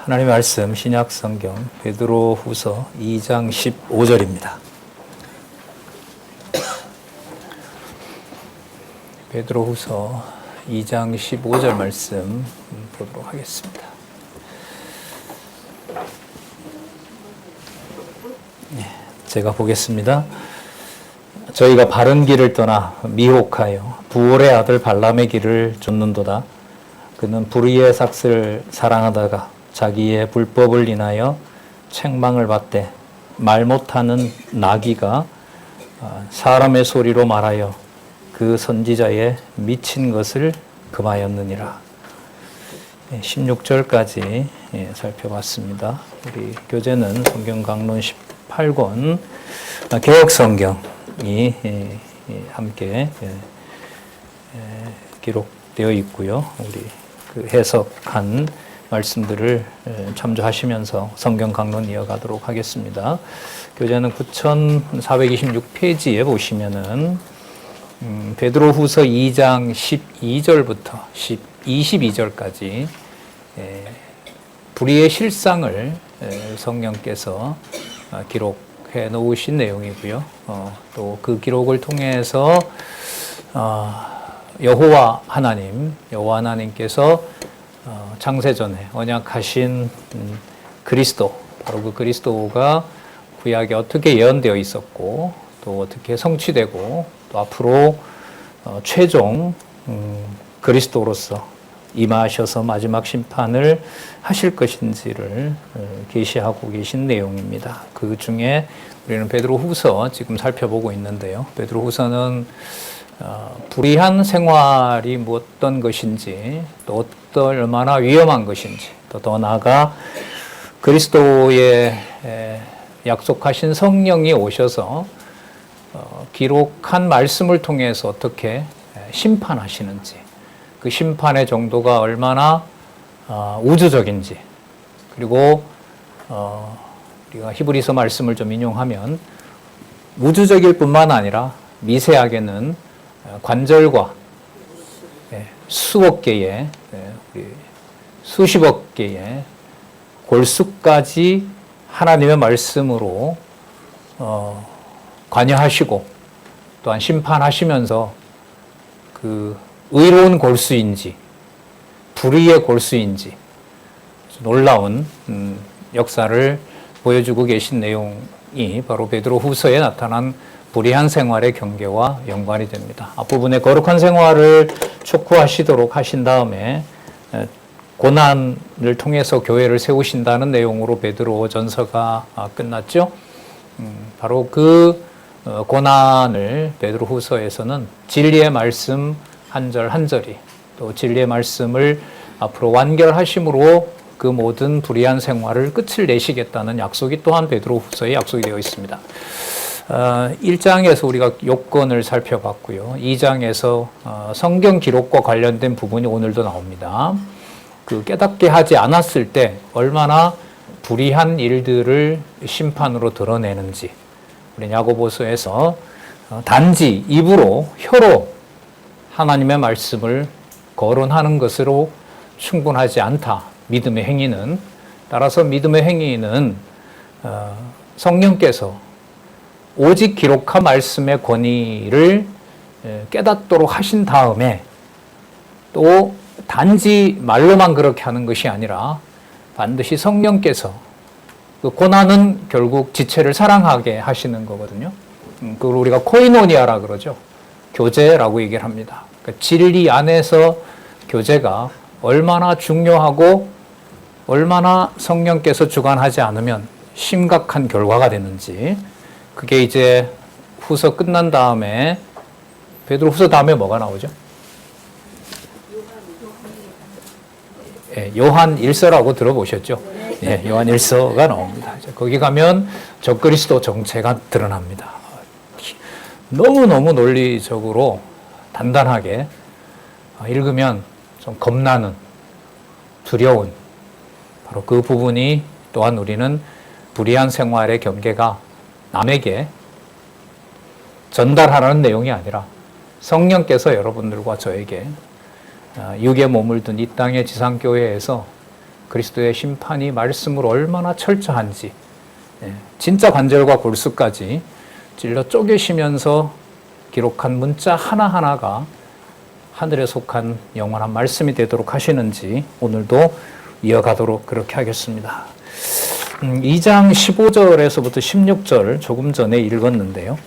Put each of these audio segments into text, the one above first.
하나님의 말씀 신약 성경 베드로후서 2장 15절입니다. 베드로후서 2장 15절 말씀 보도록 하겠습니다. 제가 보겠습니다. 저희가 바른 길을 떠나 미혹하여 부올의 아들 발람의 길을 좇는도다. 그는 불의의 삭슬을 사랑하다가 자기의 불법을 인하여 책망을 받되 말 못하는 나귀가 사람의 소리로 말하여 그 선지자의 미친 것을 금하였느니라. 16절까지 살펴봤습니다. 우리 교재는 성경 강론 18권 개혁 성경이 함께 기록되어 있고요. 우리 그 해석한 말씀들을 참조하시면서 성경 강론 이어가도록 하겠습니다. 교재는 9426페이지에 보시면은 베드로후서 2장 12절부터 22절까지 불의의 실상을 성령께서 기록해 놓으신 내용이고요. 또 그 기록을 통해서 여호와 하나님께서 창세전에 언약하신 그리스도, 바로 그 그리스도가 구약에 어떻게 예언되어 있었고 또 어떻게 성취되고 또 앞으로 최종 그리스도로서 임하셔서 마지막 심판을 하실 것인지를 계시하고 계신 내용입니다. 그 중에 우리는 베드로후서 지금 살펴보고 있는데요. 베드로후서는 불의한 생활이 어떤 것인지 또 얼마나 위험한 것인지 또 더 나아가 그리스도의 약속하신 성령이 오셔서 기록한 말씀을 통해서 어떻게 심판하시는지, 그 심판의 정도가 얼마나 우주적인지, 그리고 우리가 히브리서 말씀을 좀 인용하면 우주적일 뿐만 아니라 미세하게는 관절과 수억 개의, 수십억 개의 골수까지 하나님의 말씀으로 관여하시고 또한 심판하시면서 그 의로운 골수인지 불의의 골수인지 놀라운 역사를 보여주고 계신 내용이 바로 베드로후서에 나타난 불의한 생활의 경계와 연관이 됩니다. 앞부분에 거룩한 생활을 촉구하시도록 하신 다음에 고난을 통해서 교회를 세우신다는 내용으로 베드로 전서가 끝났죠. 바로 그 고난을 베드로후서에서는 진리의 말씀 한 절 한 절이 또 진리의 말씀을 앞으로 완결하심으로 그 모든 불의한 생활을 끝을 내시겠다는 약속이 또한 베드로후서에 약속이 되어 있습니다. 1장에서 우리가 요건을 살펴봤고요. 2장에서 성경 기록과 관련된 부분이 오늘도 나옵니다. 그 깨닫게 하지 않았을 때 얼마나 불의한 일들을 심판으로 드러내는지, 우리 야고보서에서 단지 입으로 혀로 하나님의 말씀을 거론하는 것으로 충분하지 않다. 믿음의 행위는, 따라서 믿음의 행위는 성령께서 오직 기록한 말씀의 권위를 깨닫도록 하신 다음에 또 단지 말로만 그렇게 하는 것이 아니라 반드시 성령께서 그 고난은 결국 지체를 사랑하게 하시는 거거든요. 그걸 우리가 코이노니아라 그러죠. 교제라고 얘기를 합니다. 그러니까 진리 안에서 교제가 얼마나 중요하고 얼마나 성령께서 주관하지 않으면 심각한 결과가 되는지, 그게 이제 후서 끝난 다음에 베드로 후서 다음에 뭐가 나오죠? 요한 1서라고 들어보셨죠? 요한 1서가 나옵니다. 거기 가면 적그리스도 정체가 드러납니다. 너무너무 논리적으로 단단하게 읽으면 좀 겁나는, 두려운, 바로 그 부분이 또한 우리는 불의한 생활의 경계가 남에게 전달하라는 내용이 아니라 성령께서 여러분들과 저에게 육의 몸을 든 이 땅의 지상교회에서 그리스도의 심판이 말씀으로 얼마나 철저한지, 진짜 관절과 골수까지 찔러 쪼개시면서 기록한 문자 하나하나가 하늘에 속한 영원한 말씀이 되도록 하시는지 오늘도 이어가도록 그렇게 하겠습니다. 2장 15절에서부터 16절 조금 전에 읽었는데요.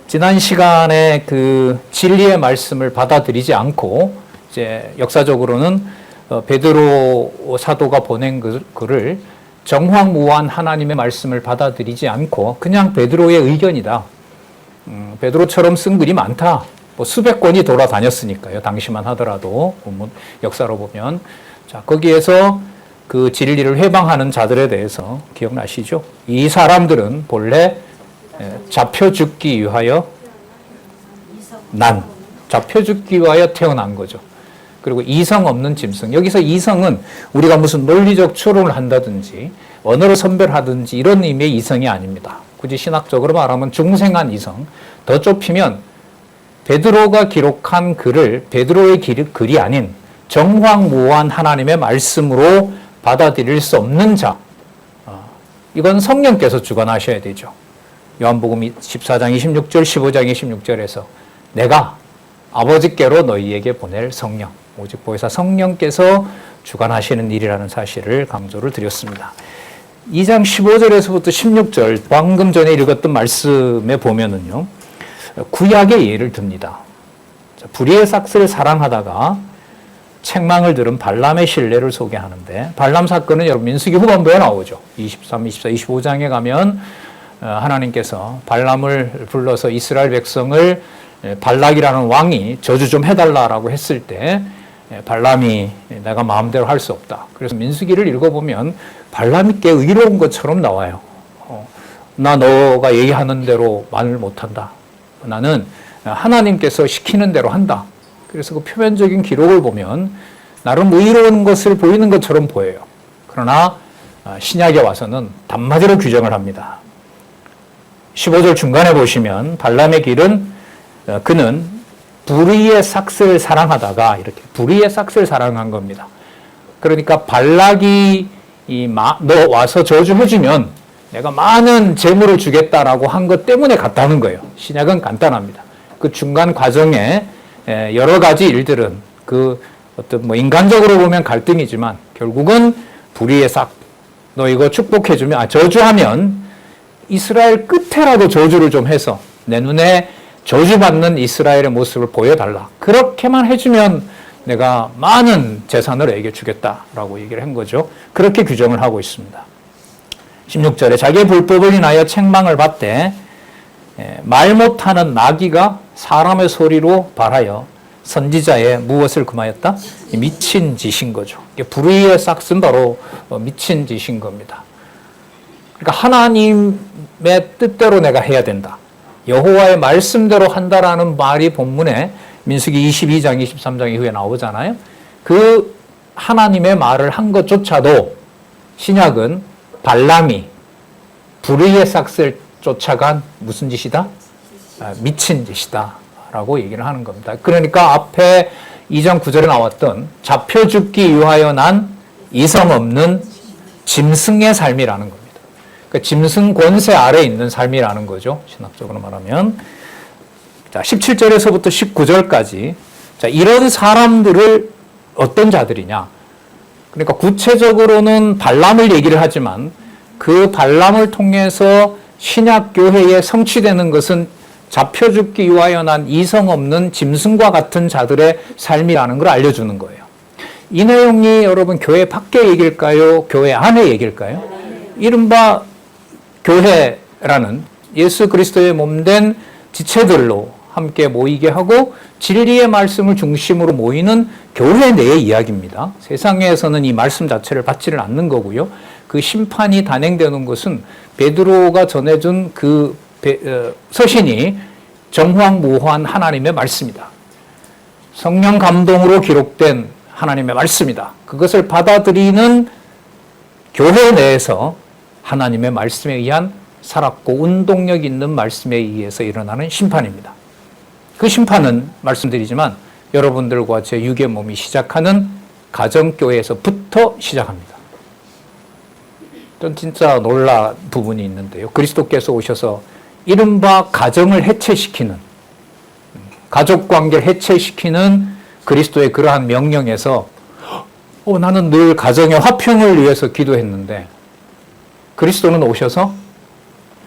지난 시간에 그 진리의 말씀을 받아들이지 않고 이제 역사적으로는 베드로 사도가 보낸 글을 정황무한 하나님의 말씀을 받아들이지 않고 그냥 베드로의 의견이다. 베드로처럼 쓴 글이 많다. 뭐 수백 권이 돌아다녔으니까요. 당시만 하더라도 역사로 보면 자 거기에서 그 진리를 회방하는 자들에 대해서 기억나시죠? 이 사람들은 본래 잡혀 죽기 위하여 잡혀 죽기 위하여 태어난 거죠. 그리고 이성 없는 짐승. 여기서 이성은 우리가 무슨 논리적 추론을 한다든지 언어를 선별하든지 이런 의미의 이성이 아닙니다. 굳이 신학적으로 말하면 중생한 이성. 더 좁히면 베드로가 기록한 글을 베드로의 글이 아닌 정황무한 하나님의 말씀으로 받아들일 수 없는 자. 이건 성령께서 주관하셔야 되죠. 요한복음 14장 26절, 15장 26절에서 내가 아버지께로 너희에게 보낼 성령, 오직 보혜사 성령께서 주관하시는 일이라는 사실을 강조를 드렸습니다. 2장 15절에서부터 16절, 방금 전에 읽었던 말씀에 보면은요, 구약의 예를 듭니다. 불의의 삭스를 사랑하다가 책망을 들은 발람의 신뢰를 소개하는데, 발람 사건은 여러분 민수기 후반부에 나오죠. 23, 24, 25장에 가면 하나님께서 발람을 불러서 이스라엘 백성을 발락이라는 왕이 저주 좀 해달라라고 했을 때 발람이 내가 마음대로 할 수 없다. 그래서 민수기를 읽어보면 발람이 꽤 의로운 것처럼 나와요. 나 너가 얘기하는 대로 말을 못한다. 나는 하나님께서 시키는 대로 한다. 그래서 그 표면적인 기록을 보면 나름 의로운 것을 보이는 것처럼 보여요. 그러나 신약에 와서는 단마디로 규정을 합니다. 15절 중간에 보시면 발람의 길은 그는 불의의 삭스를 사랑하다가 이렇게 불의의 삭스를 사랑한 겁니다. 그러니까 발락이 너 와서 저주해주면 내가 많은 재물을 주겠다라고 한 것 때문에 갔다는 거예요. 신약은 간단합니다. 그 중간 과정에 여러 가지 일들은 그 어떤 뭐 인간적으로 보면 갈등이지만 결국은 불의의 삭, 너 이거 축복해주면 저주하면 이스라엘 끝에라도 저주를 좀 해서 내 눈에 저주받는 이스라엘의 모습을 보여달라. 그렇게만 해주면 내가 많은 재산을 너에게 주겠다라고 얘기를 한 거죠. 그렇게 규정을 하고 있습니다. 16절에 자기의 불법을 인하여 책망을 받되 말 못하는 나귀가 사람의 소리로 발하여 선지자의 무엇을 금하였다? 미친 짓인 거죠. 불의의 삭은 바로 미친 짓인 겁니다. 그러니까 하나님의 뜻대로 내가 해야 된다. 여호와의 말씀대로 한다라는 말이 본문에 민수기 22장, 23장 이후에 나오잖아요. 그 하나님의 말을 한 것조차도 신약은 발람이 불의의 삭을 쫓아간 무슨 짓이다? 미친 짓이다 라고 얘기를 하는 겁니다. 그러니까 앞에 2장 9절에 나왔던 잡혀 죽기 위하여 난 이성 없는 짐승의 삶이라는 겁니다. 그러니까 짐승 권세 아래 있는 삶이라는 거죠. 신학적으로 말하면. 자, 17절에서부터 19절까지. 자, 이런 사람들을 어떤 자들이냐. 그러니까 구체적으로는 발람을 얘기를 하지만 그 발람을 통해서 신약교회에 성취되는 것은 잡혀 죽기 위하여 난 이성 없는 짐승과 같은 자들의 삶이라는 걸 알려주는 거예요. 이 내용이 여러분 교회 밖의 얘기일까요? 교회 안의 얘기일까요? 이른바 교회라는 예수 그리스도의 몸된 지체들로 함께 모이게 하고 진리의 말씀을 중심으로 모이는 교회 내의 이야기입니다. 세상에서는 이 말씀 자체를 받지를 않는 거고요. 그 심판이 단행되는 것은 베드로가 전해준 그 서신이 정황무한 하나님의 말씀이다. 성령 감동으로 기록된 하나님의 말씀이다. 그것을 받아들이는 교회 내에서 하나님의 말씀에 의한 살았고 운동력 있는 말씀에 의해서 일어나는 심판입니다. 그 심판은 말씀드리지만 여러분들과 제 육의 몸이 시작하는 가정교회에서부터 시작합니다. 전 진짜 놀란 부분이 있는데요. 그리스도께서 오셔서 이른바 가정을 해체시키는, 가족관계를 해체시키는 그리스도의 그러한 명령에서 나는 늘 가정의 화평을 위해서 기도했는데 그리스도는 오셔서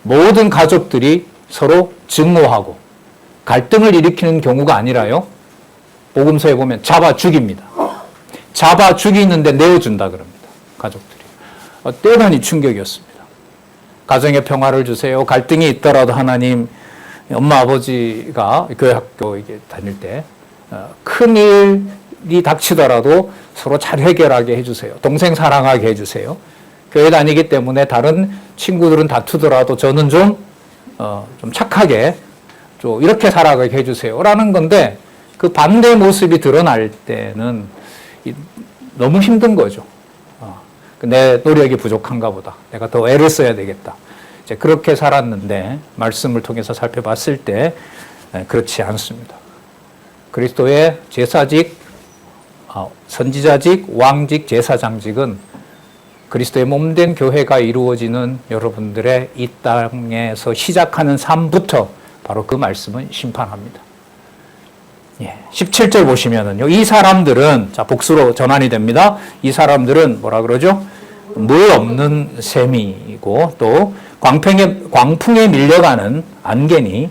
모든 가족들이 서로 증오하고 갈등을 일으키는 경우가 아니라요. 복음서에 보면 잡아 죽입니다. 잡아 죽이는데 내어준다 그럽니다. 가족들이. 대단히 충격이었습니다. 가정의 평화를 주세요. 갈등이 있더라도 하나님, 엄마 아버지가 교회 학교 다닐 때 큰일이 닥치더라도 서로 잘 해결하게 해주세요. 동생 사랑하게 해주세요. 교회 다니기 때문에 다른 친구들은 다투더라도 저는 좀 착하게 좀 이렇게 살아가게 해주세요. 라는 건데 그 반대 모습이 드러날 때는 너무 힘든 거죠. 내 노력이 부족한가 보다. 내가 더 애를 써야 되겠다. 이제 그렇게 살았는데 말씀을 통해서 살펴봤을 때 그렇지 않습니다. 그리스도의 제사직, 선지자직, 왕직, 제사장직은 그리스도의 몸된 교회가 이루어지는 여러분들의 이 땅에서 시작하는 삶부터 바로 그 말씀은 심판합니다. 17절 보시면은요, 이 사람들은, 자, 복수로 전환이 됩니다. 이 사람들은 뭐라 그러죠? 물 없는 셈이고, 또, 광풍에 밀려가는 안개니,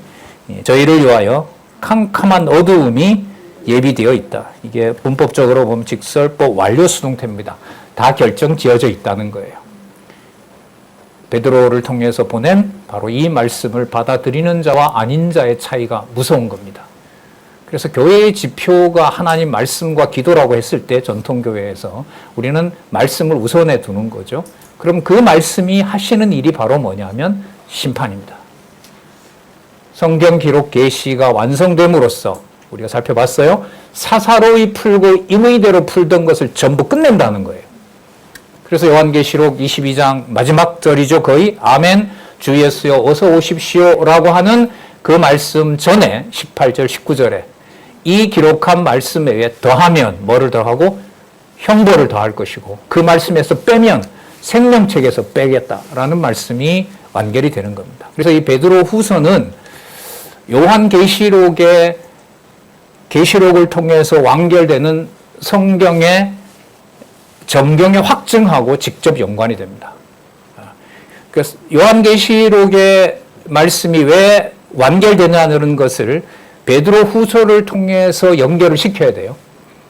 저희를 위하여 캄캄한 어두움이 예비되어 있다. 이게 문법적으로 보면 직설법 완료 수동태입니다. 다 결정 지어져 있다는 거예요. 베드로를 통해서 보낸 바로 이 말씀을 받아들이는 자와 아닌 자의 차이가 무서운 겁니다. 그래서 교회의 지표가 하나님 말씀과 기도라고 했을 때 전통교회에서 우리는 말씀을 우선해 두는 거죠. 그럼 그 말씀이 하시는 일이 바로 뭐냐면 심판입니다. 성경 기록 계시가 완성됨으로써 우리가 살펴봤어요. 사사로이 풀고 임의대로 풀던 것을 전부 끝낸다는 거예요. 그래서 요한계시록 22장 마지막 절이죠. 거의 아멘 주 예수여 어서 오십시오 라고 하는 그 말씀 전에 18절 19절에 이 기록한 말씀에 더하면 뭐를 더하고 형벌을 더할 것이고 그 말씀에서 빼면 생명책에서 빼겠다라는 말씀이 완결이 되는 겁니다. 그래서 이 베드로 후서는 요한계시록의 계시록을 통해서 완결되는 성경의 정경에 확증하고 직접 연관이 됩니다. 그래서 요한계시록의 말씀이 왜 완결되냐는 것을 베드로 후서를 통해서 연결을 시켜야 돼요.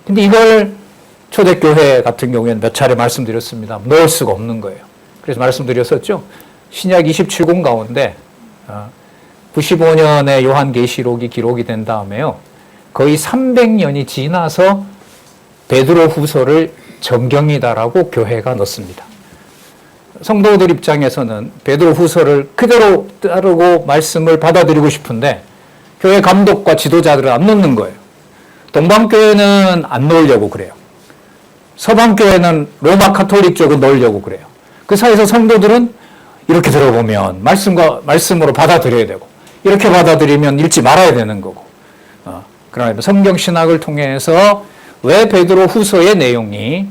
근데 이걸 초대교회 같은 경우에는 몇 차례 말씀드렸습니다. 넣을 수가 없는 거예요. 그래서 말씀드렸었죠. 신약 27권 가운데 95년에 요한계시록이 기록이 된 다음에요. 거의 300년이 지나서 베드로 후서를 정경이다라고 교회가 넣습니다. 성도들 입장에서는 베드로 후서를 그대로 따르고 말씀을 받아들이고 싶은데 교회 감독과 지도자들은 안 넣는 거예요. 동방교회는 안 넣으려고 그래요. 서방교회는 로마 카톨릭 쪽은 넣으려고 그래요. 그 사이에서 성도들은 이렇게 들어보면 말씀으로 받아들여야 되고 이렇게 받아들이면 읽지 말아야 되는 거고 그러나 성경신학을 통해서 왜 베드로 후서의 내용이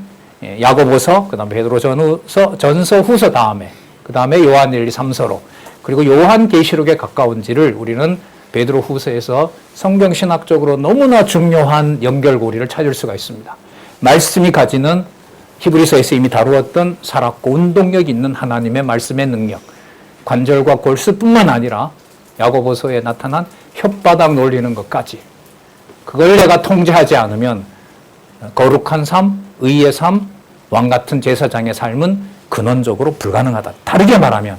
야고보서, 그 다음에 베드로 전서 후서 다음에 그 다음에 요한 1, 2, 3서로 그리고 요한계시록에 가까운지를 우리는 베드로 후서에서 성경신학적으로 너무나 중요한 연결고리를 찾을 수가 있습니다. 말씀이 가지는 히브리서에서 이미 다루었던 살았고 운동력 있는 하나님의 말씀의 능력, 관절과 골수뿐만 아니라 야고보서에 나타난 혓바닥 놀리는 것까지 그걸 내가 통제하지 않으면 거룩한 삶, 의의 삶, 왕같은 제사장의 삶은 근원적으로 불가능하다. 다르게 말하면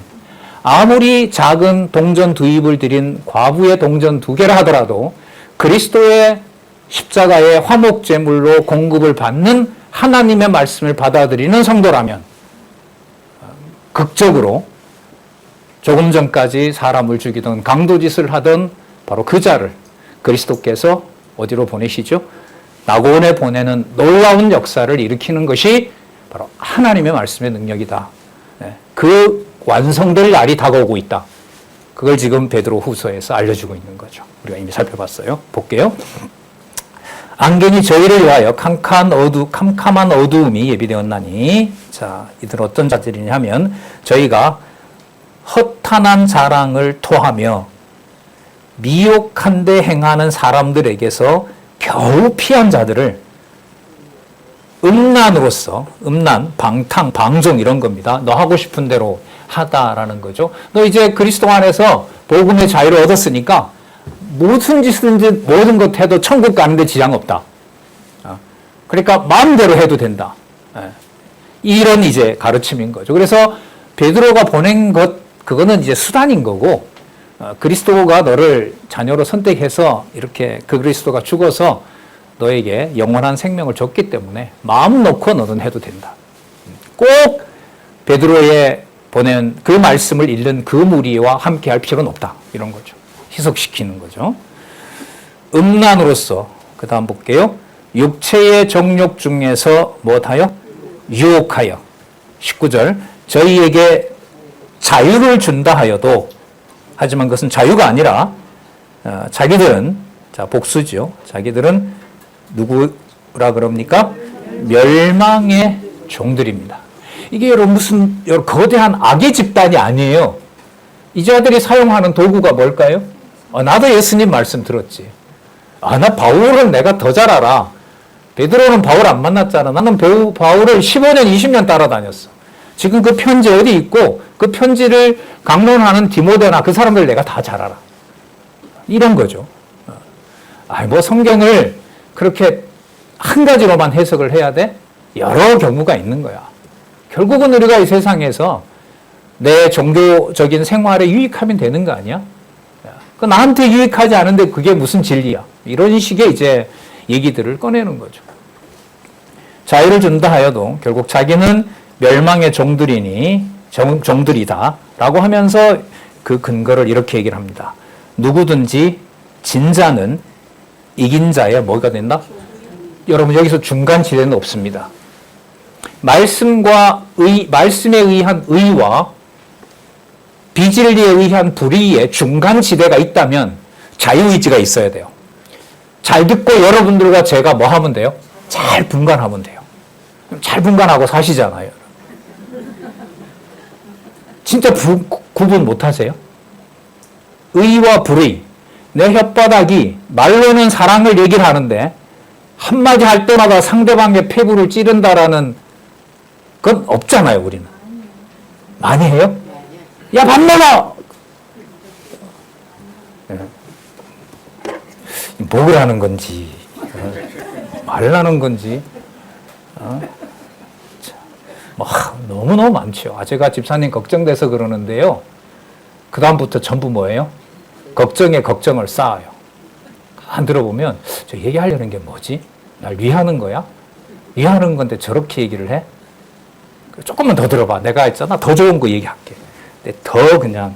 아무리 작은 동전 2입을 드린 과부의 동전 2개라 하더라도 그리스도의 십자가의 화목제물로 공급을 받는 하나님의 말씀을 받아들이는 성도라면 극적으로 조금 전까지 사람을 죽이던 강도짓을 하던 바로 그 자를 그리스도께서 어디로 보내시죠? 낙원에 보내는 놀라운 역사를 일으키는 것이 바로 하나님의 말씀의 능력이다. 그 완성될 날이 다가오고 있다. 그걸 지금 베드로 후서에서 알려주고 있는 거죠. 우리가 이미 살펴봤어요. 볼게요. 안개니 저희를 위하여 캄캄한 어두움이 예비되었나니. 자, 이들 어떤 자들이냐 하면 저희가 허탄한 자랑을 토하며 미혹한데 행하는 사람들에게서 겨우 피한 자들을 음란으로서, 음란, 방탕, 방종 이런 겁니다. 너 하고 싶은 대로 하다라는 거죠. 너 이제 그리스도 안에서 복음의 자유를 얻었으니까 무슨 짓든지 모든 것 해도 천국 가는데 지장 없다. 그러니까 마음대로 해도 된다. 이런 이제 가르침인 거죠. 그래서 베드로가 보낸 것, 그거는 이제 수단인 거고, 그리스도가 너를 자녀로 선택해서 이렇게 그 그리스도가 죽어서 너에게 영원한 생명을 줬기 때문에 마음 놓고 너는 해도 된다. 꼭 베드로의 보낸 그 말씀을 읽는 그 무리와 함께 할 필요는 없다. 이런 거죠. 희석시키는 거죠. 음란으로서, 그 다음 볼게요. 육체의 정욕 중에서 무엇하여? 유혹하여. 19절. 저희에게 자유를 준다 하여도, 하지만 그것은 자유가 아니라 자기들은, 자, 복수죠. 자기들은 누구라 그럽니까? 멸망의 종들입니다. 이게 여러분 무슨 거대한 악의 집단이 아니에요. 이 자들이 사용하는 도구가 뭘까요? 나도 예수님 말씀 들었지. 나 바울은 내가 더 잘 알아. 베드로는 바울 안 만났잖아. 나는 바울을 15년, 20년 따라다녔어. 지금 그 편지 어디 있고 그 편지를 강론하는 디모데나 그 사람들 내가 다 잘 알아. 이런 거죠. 뭐 성경을 그렇게 한 가지로만 해석을 해야 돼? 여러 경우가 있는 거야. 결국은 우리가 이 세상에서 내 종교적인 생활에 유익하면 되는 거 아니야? 그 나한테 유익하지 않은데 그게 무슨 진리야? 이런 식의 이제 얘기들을 꺼내는 거죠. 자유를 준다 하여도 결국 자기는 멸망의 종들이다 라고 하면서 그 근거를 이렇게 얘기를 합니다. 누구든지 진자는 이긴 자의 뭐가 된다? 여러분 여기서 중간 지대는 없습니다. 말씀에 의한 의와 비진리에 의한 불의의 중간 지대가 있다면 자유의지가 있어야 돼요. 잘 듣고 여러분들과 제가 뭐 하면 돼요? 잘 분간하면 돼요. 잘 분간하고 사시잖아요. 진짜 구분 못 하세요? 의와 불의. 내 혓바닥이 말로는 사랑을 얘기를 하는데 한마디 할 때마다 상대방의 폐부를 찌른다라는 건 없잖아요, 우리는. 많이 해요? 야, 밥 먹어! 먹으라는 건지, 말라는 건지, 너무너무 많죠. 제가 집사님 걱정돼서 그러는데요. 그다음부터 전부 뭐예요? 걱정에 걱정을 쌓아요. 안 들어보면, 저 얘기하려는 게 뭐지? 날 위하는 거야? 위하는 건데 저렇게 얘기를 해? 조금만 더 들어봐. 내가 했잖아. 더 좋은 거 얘기할게. 근데 더 그냥.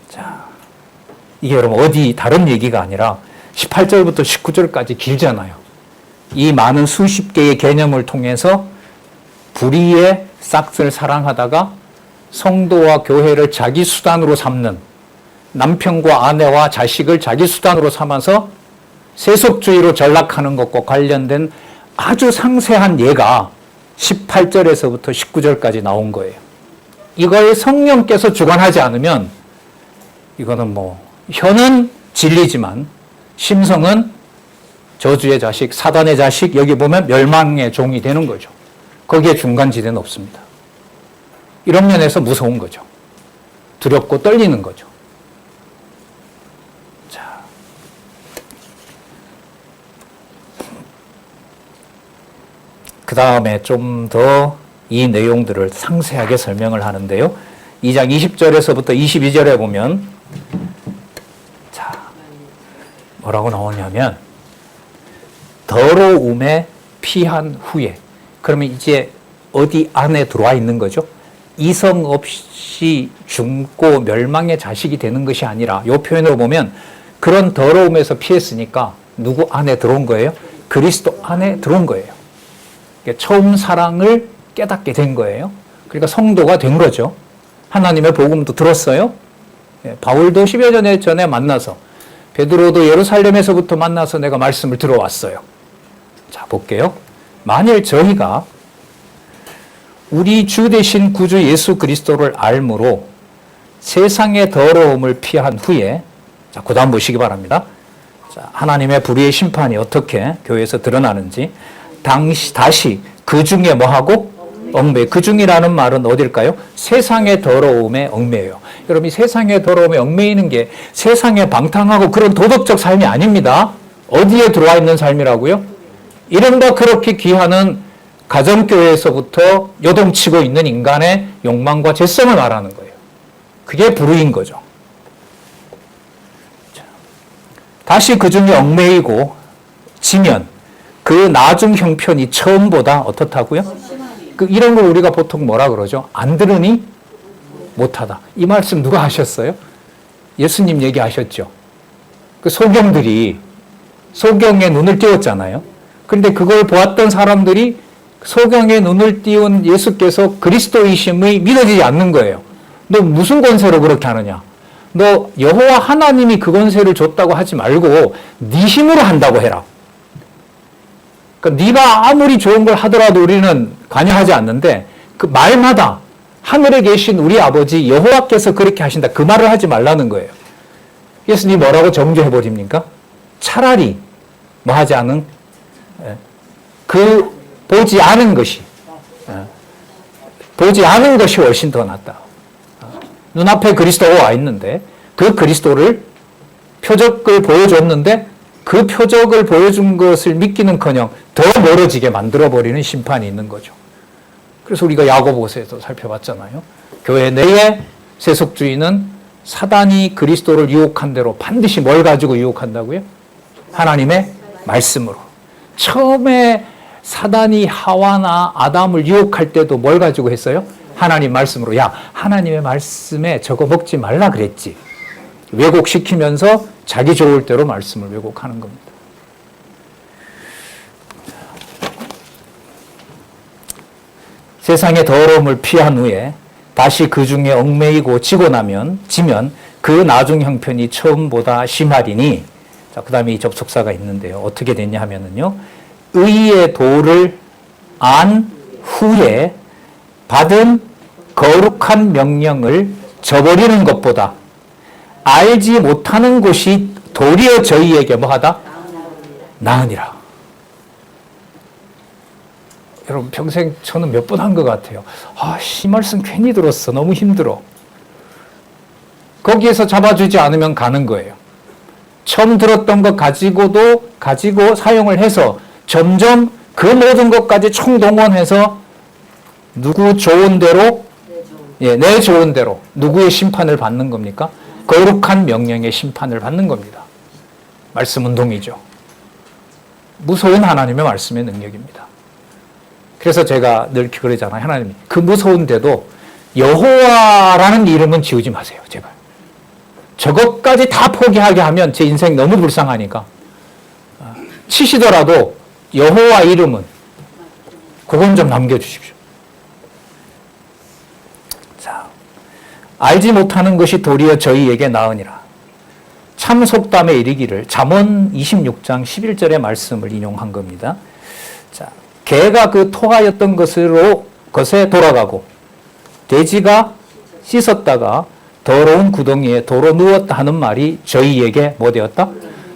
자, 이게 여러분 어디 다른 얘기가 아니라 18절부터 19절까지 길잖아요. 이 많은 수십 개의 개념을 통해서 불의의 싹을 사랑하다가 성도와 교회를 자기 수단으로 삼는, 남편과 아내와 자식을 자기 수단으로 삼아서 세속주의로 전락하는 것과 관련된 아주 상세한 예가 18절에서부터 19절까지 나온 거예요. 이걸 성령께서 주관하지 않으면 이거는 혀는 진리지만 심성은 저주의 자식, 사단의 자식, 여기 보면 멸망의 종이 되는 거죠. 거기에 중간지대는 없습니다. 이런 면에서 무서운 거죠. 두렵고 떨리는 거죠. 자, 그 다음에 좀 더 이 내용들을 상세하게 설명을 하는데요. 2장 20절에서부터 22절에 보면, 자, 뭐라고 나오냐면, 더러움에 피한 후에, 그러면 이제 어디 안에 들어와 있는 거죠? 이성 없이 죽고 멸망의 자식이 되는 것이 아니라, 이 표현으로 보면 그런 더러움에서 피했으니까 누구 안에 들어온 거예요? 그리스도 안에 들어온 거예요. 그러니까 처음 사랑을 깨닫게 된 거예요. 그러니까 성도가 된 거죠. 하나님의 복음도 들었어요. 바울도 10여 년 전에 만나서 베드로도 예루살렘에서부터 만나서 내가 말씀을 들어왔어요. 자, 볼게요. 만일 저희가 우리 주 되신 구주 예수 그리스도를 알므로 세상의 더러움을 피한 후에, 자, 그 다음 보시기 바랍니다. 자, 하나님의 불의의 심판이 어떻게 교회에서 드러나는지, 다시 그 중에 뭐하고? 얽매. 그 중이라는 말은 어딜까요? 세상의 더러움에 얽매여요. 여러분, 이 세상의 더러움에 얽매이는 게 세상에 방탕하고 그런 도덕적 삶이 아닙니다. 어디에 들어와 있는 삶이라고요? 이른바 그렇게 귀하는 가정교회에서부터 요동치고 있는 인간의 욕망과 죄성을 말하는 거예요. 그게 불의인 거죠. 자, 다시 그 중에 얽매이고 지면 그 나중 형편이 처음보다 어떻다고요? 이런 걸 우리가 보통 뭐라 그러죠? 안 들으니 못하다. 이 말씀 누가 하셨어요? 예수님 얘기하셨죠. 그 소경들이 소경에 눈을 띄웠잖아요. 그런데 그걸 보았던 사람들이 소경에 눈을 띄운 예수께서 그리스도이심이 믿어지지 않는 거예요. 너 무슨 권세로 그렇게 하느냐? 너 여호와 하나님이 그 권세를 줬다고 하지 말고 네 힘으로 한다고 해라. 그러니까 네가 아무리 좋은 걸 하더라도 우리는 관여하지 않는데 그 말마다 하늘에 계신 우리 아버지 여호와께서 그렇게 하신다. 그 말을 하지 말라는 거예요. 예수님이 뭐라고 정죄해버립니까? 차라리 뭐 하지 않은 그 보지 않은 것이 훨씬 더 낫다. 눈앞에 그리스도가 와 있는데 그 그리스도를 표적을 보여줬는데 그 표적을 보여준 것을 믿기는커녕 더 멀어지게 만들어버리는 심판이 있는 거죠. 그래서 우리가 야고보서에서 살펴봤잖아요. 교회 내에 세속주의는 사단이 그리스도를 유혹한 대로 반드시 뭘 가지고 유혹한다고요? 하나님의 말씀으로. 처음에 사단이 하와나 아담을 유혹할 때도 뭘 가지고 했어요? 하나님 말씀으로. 야, 하나님의 말씀에 저거 먹지 말라 그랬지. 왜곡시키면서 자기 좋을 대로 말씀을 왜곡하는 겁니다. 세상의 더러움을 피한 후에 다시 그 중에 얽매이고 지면 그 나중 형편이 처음보다 심하리니. 자, 그 다음에 이 접속사가 있는데요. 어떻게 됐냐 하면은요. 의의 도를 안 후에 받은 거룩한 명령을 저버리는 것보다 알지 못하는 것이 도리어 저희에게 뭐하다? 나으니라. 여러분, 평생 저는 몇 번 한 것 같아요. 이 말씀 괜히 들었어. 너무 힘들어. 거기에서 잡아주지 않으면 가는 거예요. 처음 들었던 것 가지고 사용을 해서 점점 그 모든 것까지 총동원해서 누구 좋은 대로, 내 좋은 대로 누구의 심판을 받는 겁니까? 거룩한 명령의 심판을 받는 겁니다. 말씀 운동이죠. 무서운 하나님의 말씀의 능력입니다. 그래서 제가 늘 그러잖아요. 하나님이 그 무서운데도 여호와라는 이름은 지우지 마세요. 제발. 저것까지 다 포기하게 하면 제 인생 너무 불쌍하니까. 치시더라도 여호와 이름은 그건 좀 남겨주십시오. 자, 알지 못하는 것이 도리어 저희에게 나으니라. 참 속담에 이르기를 잠언 26장 11절의 말씀을 인용한 겁니다. 자, 개가 그 토하였던 것에 돌아가고 돼지가 씻었다가 더러운 구덩이에 도로 누웠다 하는 말이 저희에게 뭐 되었다?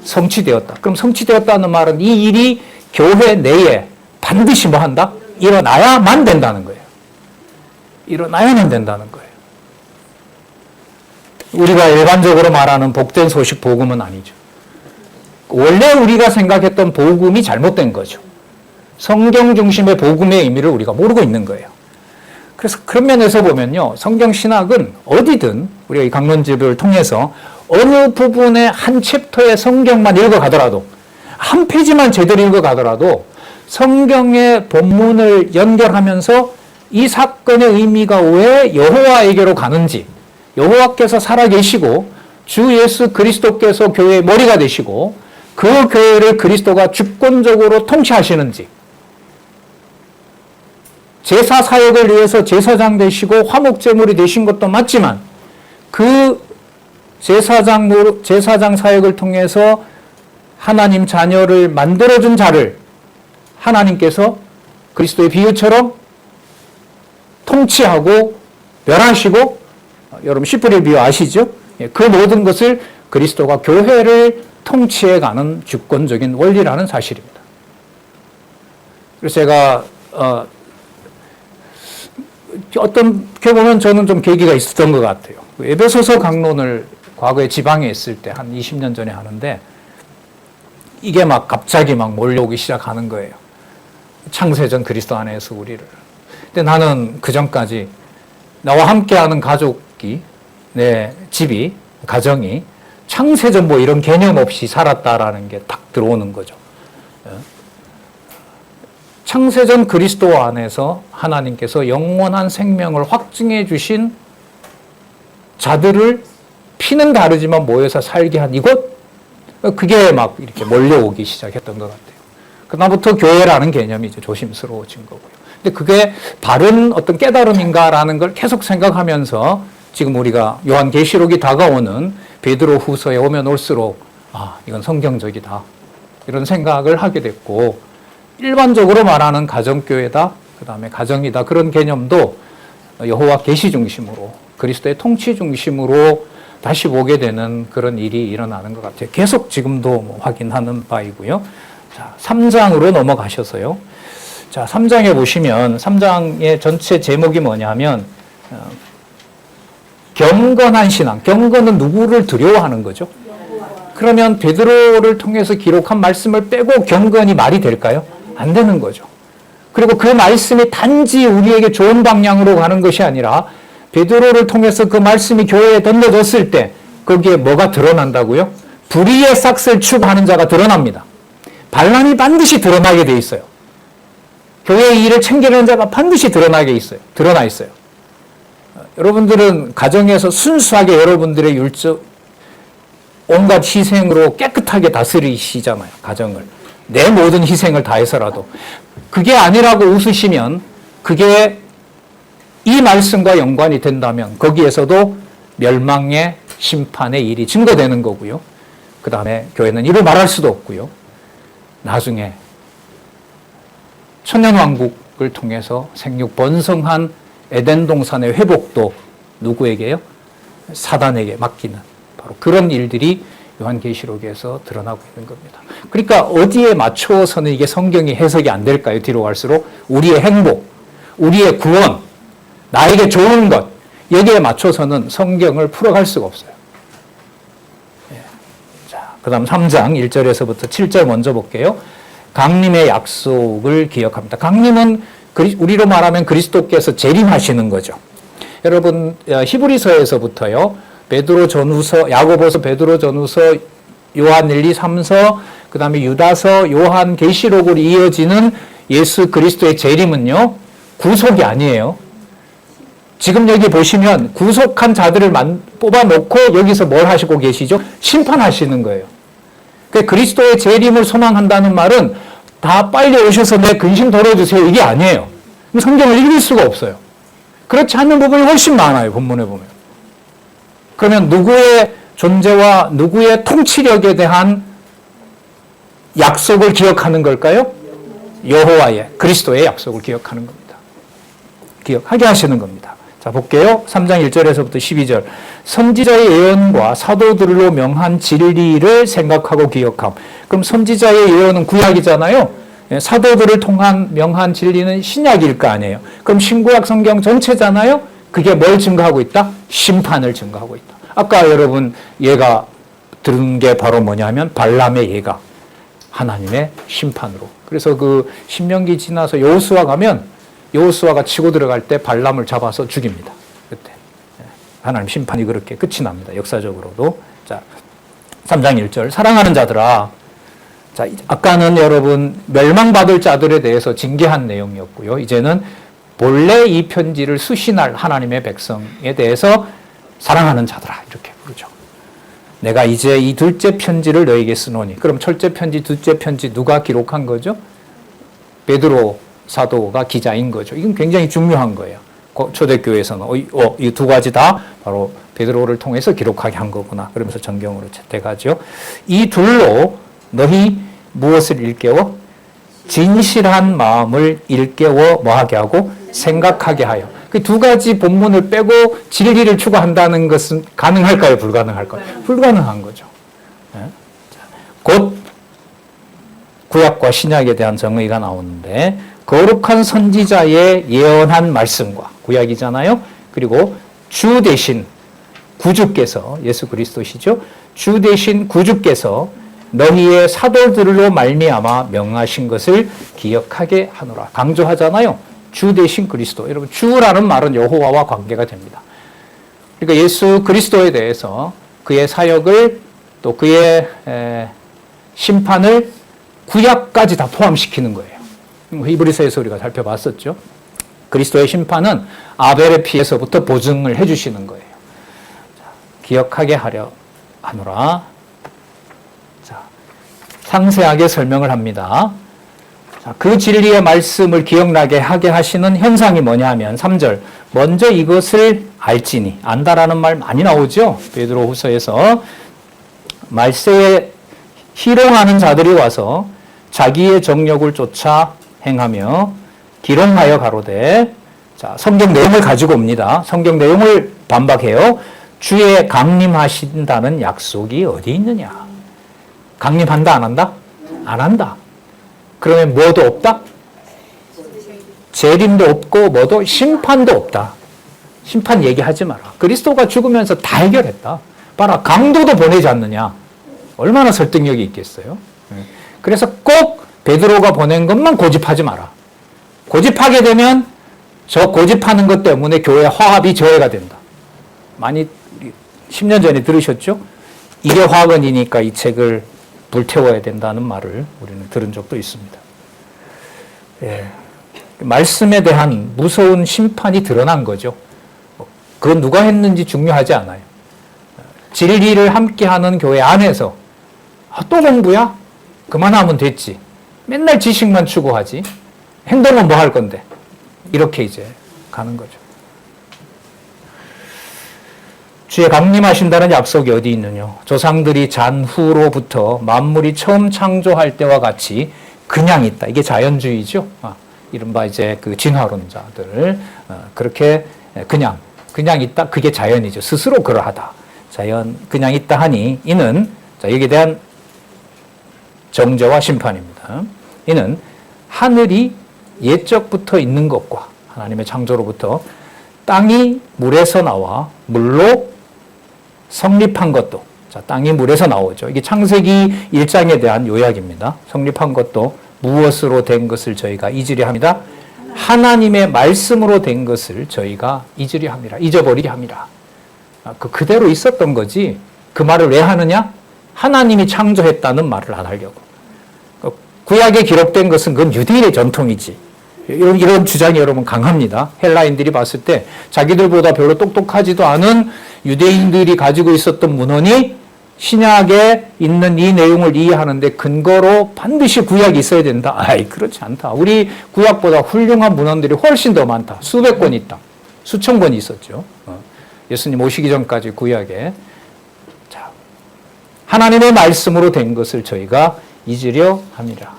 성취되었다. 그럼 성취되었다는 말은 이 일이 교회 내에 반드시 뭐 한다? 일어나야만 된다는 거예요. 일어나야만 된다는 거예요. 우리가 일반적으로 말하는 복된 소식 복음은 아니죠. 원래 우리가 생각했던 복음이 잘못된 거죠. 성경 중심의 복음의 의미를 우리가 모르고 있는 거예요. 그래서 그런 면에서 보면요. 성경 신학은 어디든 우리가 이 강론집을 통해서 어느 부분의 한 챕터의 성경만 읽어가더라도 한 페이지만 제대로 읽어가더라도 성경의 본문을 연결하면서 이 사건의 의미가 왜 여호와에게로 가는지 여호와께서 살아계시고 주 예수 그리스도께서 교회의 머리가 되시고 그 교회를 그리스도가 주권적으로 통치하시는지 제사 사역을 위해서 제사장 되시고 화목제물이 되신 것도 맞지만 그 제사장 사역을 통해서 하나님 자녀를 만들어준 자를 하나님께서 그리스도의 비유처럼 통치하고 멸하시고, 여러분 시프릴 비유 아시죠? 그 모든 것을 그리스도가 교회를 통치해가는 주권적인 원리라는 사실입니다. 그래서 제가 어떻게 보면 저는 좀 계기가 있었던 것 같아요. 에베소서 강론을 과거에 지방에 있을 때 한 20년 전에 하는데 이게 막 갑자기 막 몰려오기 시작하는 거예요. 창세전 그리스도 안에서 우리를. 근데 나는 그 전까지 나와 함께하는 가족이, 내 집이, 가정이 창세전 뭐 이런 개념 없이 살았다라는 게 딱 들어오는 거죠. 창세전 그리스도 안에서 하나님께서 영원한 생명을 확증해 주신 자들을 피는 다르지만 모여서 살게 한 이곳, 그게 막 이렇게 몰려오기 시작했던 것 같아요. 그다음부터 교회라는 개념이 이제 조심스러워진 거고요. 근데 그게 바른 어떤 깨달음인가라는 걸 계속 생각하면서 지금 우리가 요한계시록이 다가오는 베드로 후서에 오면 올수록 이건 성경적이다, 이런 생각을 하게 됐고, 일반적으로 말하는 가정교회다, 그 다음에 가정이다, 그런 개념도 여호와 계시 중심으로, 그리스도의 통치 중심으로 다시 보게 되는 그런 일이 일어나는 것 같아요. 계속 지금도 확인하는 바이고요. 자, 3장으로 넘어가셔서요. 자, 3장에 보시면 3장의 전체 제목이 뭐냐면 경건한 신앙. 경건은 누구를 두려워하는 거죠? 그러면 베드로를 통해서 기록한 말씀을 빼고 경건이 말이 될까요? 안 되는 거죠. 그리고 그 말씀이 단지 우리에게 좋은 방향으로 가는 것이 아니라 베드로를 통해서 그 말씀이 교회에 던져졌을 때 거기에 뭐가 드러난다고요? 불의의 싹을 추구하는 자가 드러납니다. 반란이 반드시 드러나게 돼 있어요. 교회의 일을 챙기는 자가 반드시 드러나 있어요. 여러분들은 가정에서 순수하게 여러분들의 온갖 희생으로 깨끗하게 다스리시잖아요. 가정을. 내 모든 희생을 다해서라도. 그게 아니라고 웃으시면 그게 이 말씀과 연관이 된다면 거기에서도 멸망의 심판의 일이 증거되는 거고요. 그 다음에 교회는 이를 말할 수도 없고요. 나중에 천년왕국을 통해서 생육 번성한 에덴 동산의 회복도 누구에게요? 사단에게 맡기는 바로 그런 일들이 요한계시록에서 드러나고 있는 겁니다. 그러니까 어디에 맞추어서는 이게 성경이 해석이 안 될까요? 뒤로 갈수록 우리의 행복, 우리의 구원, 나에게 좋은 것, 여기에 맞춰서는 성경을 풀어갈 수가 없어요. 자, 그 다음 3장 1절에서부터 7절 먼저 볼게요. 강림의 약속을 기억합니다. 강림은 우리로 말하면 그리스도께서 재림하시는 거죠. 여러분 히브리서에서부터요, 베드로 전후서, 야고보서, 베드로 전후서, 요한 1, 2, 3서, 그 다음에 유다서, 요한 계시록으로 이어지는 예수 그리스도의 재림은요, 구속이 아니에요. 지금 여기 보시면 구속한 자들을 뽑아놓고 여기서 뭘 하시고 계시죠? 심판하시는 거예요. 그리스도의 재림을 소망한다는 말은 다 빨리 오셔서 내 근심 덜어주세요, 이게 아니에요. 성경을 읽을 수가 없어요. 그렇지 않는 부분이 훨씬 많아요, 본문에 보면. 그러면 누구의 존재와 누구의 통치력에 대한 약속을 기억하는 걸까요? 여호와의, 그리스도의 약속을 기억하는 겁니다. 기억하게 하시는 겁니다. 자, 볼게요. 3장 1절에서부터 12절. 선지자의 예언과 사도들로 명한 진리를 생각하고 기억함. 그럼 선지자의 예언은 구약이잖아요. 사도들을 통한 명한 진리는 신약일 거 아니에요. 그럼 신구약 성경 전체잖아요. 그게 뭘 증거하고 있다? 심판을 증거하고 있다. 아까 여러분 예가 들은 게 바로 뭐냐면 발람의 예가 하나님의 심판으로. 그래서 그 신명기 지나서 여호수아 가면 여호수아가 치고 들어갈 때 발람을 잡아서 죽입니다. 그때 하나님 심판이 그렇게 끝이 납니다. 역사적으로도. 자, 3장 1절. 사랑하는 자들아. 자, 아까는 여러분 멸망받을 자들에 대해서 징계한 내용이었고요. 이제는 본래 이 편지를 수신할 하나님의 백성에 대해서 사랑하는 자들아, 이렇게 부르죠. 내가 이제 이 둘째 편지를 너에게 쓰노니. 그럼 첫째 편지, 둘째 편지 누가 기록한 거죠? 베드로 사도가 기자인 거죠. 이건 굉장히 중요한 거예요. 초대교회에서는 이 두 가지 다 바로 베드로를 통해서 기록하게 한 거구나. 그러면서 정경으로 채택하죠. 이 둘로 너희 무엇을 일깨워? 진실한 마음을 일깨워 뭐하게 하고 생각하게 하여. 그 두 가지 본문을 빼고 진리를 추구한다는 것은 가능할까요? 불가능할까요? 불가능한 거죠. 곧 구약과 신약에 대한 정의가 나오는데 거룩한 선지자의 예언한 말씀과 구약이잖아요. 그리고 주 대신 구주께서 예수 그리스도시죠. 주 대신 구주께서 너희의 사도들로 말미암아 명하신 것을 기억하게 하노라. 강조하잖아요. 주 대신 그리스도. 여러분 주라는 말은 여호와와 관계가 됩니다. 그러니까 예수 그리스도에 대해서 그의 사역을 또 그의 심판을 구약까지 다 포함시키는 거예요. 히브리서에서 우리가 살펴봤었죠. 그리스도의 심판은 아벨의 피에서부터 보증을 해주시는 거예요. 자, 기억하게 하려 하노라. 자, 상세하게 설명을 합니다. 자, 그 진리의 말씀을 기억나게 하게 하시는 현상이 뭐냐 하면 3절 먼저 이것을 알지니 안다라는 말 많이 나오죠. 베드로 후서에서 말세에 희롱하는 자들이 와서 자기의 정욕을 쫓아 행하며 기롱하여 가로되 자, 성경 내용을 가지고 옵니다. 성경 내용을 반박해요. 주의 강림하신다는 약속이 어디 있느냐? 강림한다 안 한다? 안 한다. 그러면 뭐도 없다? 재림도 없고 뭐도 심판도 없다. 심판 얘기하지 마라. 그리스도가 죽으면서 다 해결했다. 봐라 강도도 보내지 않느냐. 얼마나 설득력이 있겠어요? 그래서 꼭 베드로가 보낸 것만 고집하지 마라. 고집하게 되면 저 고집하는 것 때문에 교회 화합이 저해가 된다. 많이 10년 전에 들으셨죠? 이게 화근이니까 이 책을 불태워야 된다는 말을 우리는 들은 적도 있습니다. 예. 말씀에 대한 무서운 심판이 드러난 거죠. 그건 누가 했는지 중요하지 않아요. 진리를 함께하는 교회 안에서 또 공부야? 그만하면 됐지. 맨날 지식만 추구하지. 행동은 뭐 할 건데. 이렇게 이제 가는 거죠. 주의 강림하신다는 약속이 어디 있느냐. 조상들이 잔후로부터 만물이 처음 창조할 때와 같이 그냥 있다. 이게 자연주의죠. 이른바 이제 그 진화론자들. 그렇게 그냥 있다. 그게 자연이죠. 스스로 그러하다. 자연, 그냥 있다 하니 이는 자, 여기에 대한 정죄와 심판입니다. 이는 하늘이 옛적부터 있는 것과 하나님의 창조로부터 땅이 물에서 나와 물로 성립한 것도 자, 땅이 물에서 나오죠. 이게 창세기 1장에 대한 요약입니다. 성립한 것도 무엇으로 된 것을 저희가 잊으려 합니다. 하나님의 말씀으로 된 것을 저희가 잊으려 합니다. 잊어버리게 합니다. 그대로 있었던 거지. 그 말을 왜 하느냐? 하나님이 창조했다는 말을 안 하려고. 구약에 기록된 것은 그건 유대인의 전통이지. 이런 주장이 여러분 강합니다. 헬라인들이 봤을 때 자기들보다 별로 똑똑하지도 않은 유대인들이 가지고 있었던 문헌이 신약에 있는 이 내용을 이해하는데 근거로 반드시 구약이 있어야 된다. 아이, 그렇지 않다. 우리 구약보다 훌륭한 문헌들이 훨씬 더 많다. 수백 권 있다. 수천 권이 있었죠. 예수님 오시기 전까지 구약에. 자, 하나님의 말씀으로 된 것을 저희가 잊으려 합니다.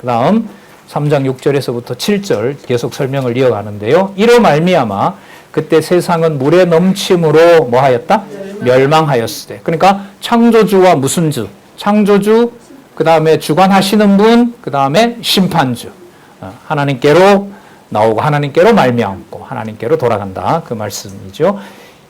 그 다음 3장 6절에서부터 7절 계속 설명을 이어가는데요. 이로 말미암아 그때 세상은 물의 넘침으로 뭐 하였다? 멸망하였으되. 그러니까 창조주와 무슨 주? 창조주, 그 다음에 주관하시는 분, 그 다음에 심판주. 하나님께로 나오고 하나님께로 말미암고 하나님께로 돌아간다. 그 말씀이죠.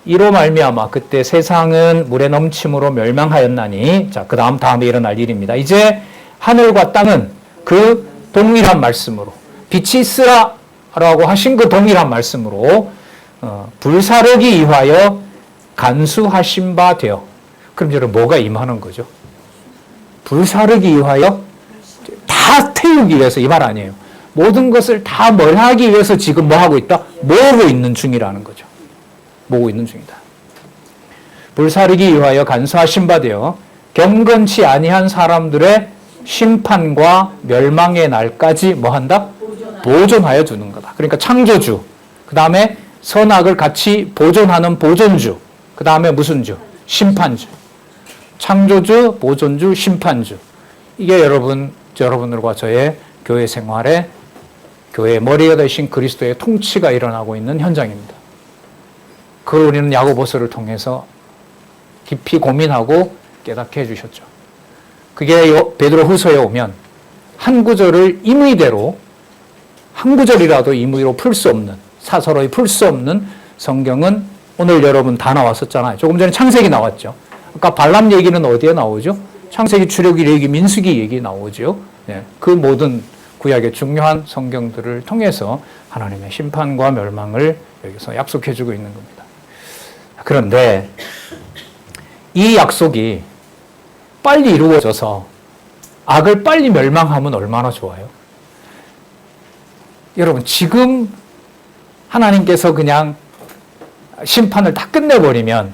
이로 말미암아 그때 세상은 물의 넘침으로 멸망하였나니 자, 그 다음에 일어날 일입니다. 이제 하늘과 땅은 그 동일한 말씀으로 빛이 있으라 라고 하신 그 동일한 말씀으로 불사르기 위하여 간수하신 바 되어. 그럼 여러분 뭐가 임하는 거죠? 불사르기 위하여 다 태우기 위해서 이 말 아니에요. 모든 것을 다 뭘 하기 위해서 지금 뭐 하고 있다? 모으고 있는 중이라는 거죠. 모으고 있는 중이다. 불사르기 위하여 간수하신 바 되어 경건치 아니한 사람들의 심판과 멸망의 날까지 뭐 한다? 보존하여 두는 거다. 그러니까 창조주, 그 다음에 선악을 같이 보존하는 보존주, 그 다음에 무슨 주? 심판주. 창조주, 보존주, 심판주. 이게 여러분들과 저의 교회 생활에 교회의 머리가 되신 그리스도의 통치가 일어나고 있는 현장입니다. 그걸 우리는 야고보서를 통해서 깊이 고민하고 깨닫게 해주셨죠. 그게 베드로 후서에 오면 한 구절을 임의대로, 한 구절이라도 임의로 풀 수 없는, 사서로이 풀 수 없는 성경은 오늘 여러분 다 나왔었잖아요. 조금 전에 창세기 나왔죠. 아까 발람 얘기는 어디에 나오죠? 창세기, 출애굽기, 레위기, 민수기 얘기 나오죠. 그 모든 구약의 중요한 성경들을 통해서 하나님의 심판과 멸망을 여기서 약속해주고 있는 겁니다. 그런데 이 약속이 빨리 이루어져서 악을 빨리 멸망하면 얼마나 좋아요? 여러분, 지금 하나님께서 그냥 심판을 다 끝내버리면,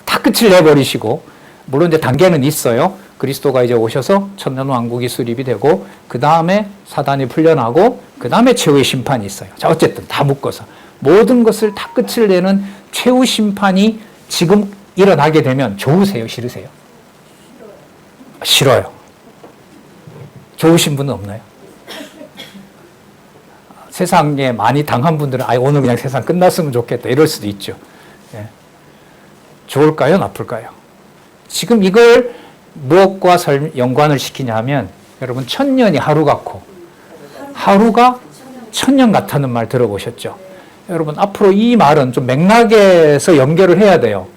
다 끝을 내버리시고, 물론 이제 단계는 있어요. 그리스도가 이제 오셔서 천년왕국이 수립이 되고, 그 다음에 사단이 풀려나고, 그 다음에 최후의 심판이 있어요. 자, 어쨌든 다 묶어서 모든 것을 다 끝을 내는 최후 심판이 지금 일어나게 되면 좋으세요? 싫으세요? 싫어요. 좋으신 분은 없나요? 세상에 많이 당한 분들은 오늘 그냥 세상 끝났으면 좋겠다 이럴 수도 있죠. 좋을까요? 나쁠까요? 지금 이걸 무엇과 연관을 시키냐 하면 여러분, 천년이 하루 같고 하루가 천년 같다는 말 들어보셨죠? 여러분, 앞으로 이 말은 좀 맥락에서 연결을 해야 돼요.